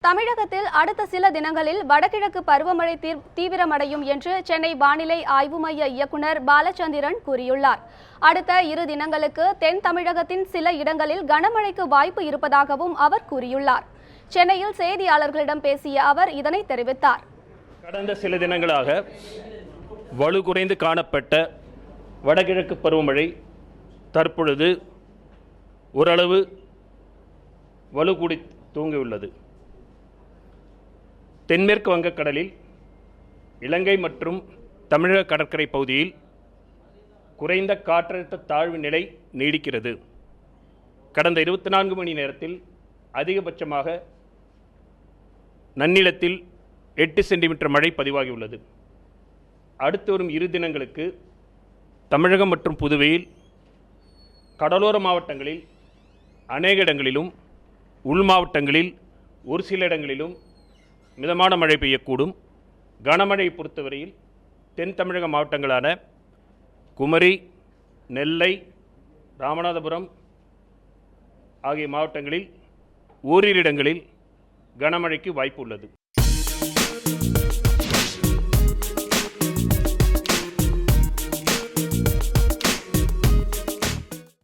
தமிழகத்தில் அடுத்த சில தினங்களில் வடகிழக்கு பருவமழை தீவிரமடையும் என்று சென்னை வானிலை ஆய்வு மைய இயக்குநர் பாலச்சந்திரன் கூறியுள்ளார். அடுத்த 2 தினங்களுக்கு தென் தமிழகத்தின் சில இடங்களில் கனமழைக்கு வாய்ப்பு இருப்பதாகவும் அவர் கூறியுள்ளார். சென்னையில் செய்தியாளர்களிடம் பேசிய அவர் இதனை தெரிவித்தார். கடந்த சில தினங்களாக வலுகுறைந்து காணப்பட்ட வடகிழக்கு பருவமழை தற்பொழுது ஓரளவு வலுக்கூடி தூங்கியுள்ளது. தென்மேற்கு வங்கக்கடலில் இலங்கை மற்றும் தமிழக கடற்கரை பகுதியில் குறைந்த காற்றழுத்த தாழ்வு நிலை நீடிக்கிறது. கடந்த 24 மணி நேரத்தில் அதிகபட்சமாக நன்னிலத்தில் 8 சென்டிமீட்டர் மழை பதிவாகியுள்ளது. அடுத்து வரும் 2 தினங்களுக்கு தமிழகம் மற்றும் புதுவையில் கடலோர மாவட்டங்களில் அநேக இடங்களிலும் உள் மாவட்டங்களில் ஒரு சில இடங்களிலும் மிதமான மழை பெய்யக்கூடும். கனமழையை பொறுத்தவரையில் தென் தமிழக மாவட்டங்களான குமரி, நெல்லை, ராமநாதபுரம் ஆகிய மாவட்டங்களில் ஓரிரு இடங்களில் கனமழைக்கு வாய்ப்பு உள்ளது.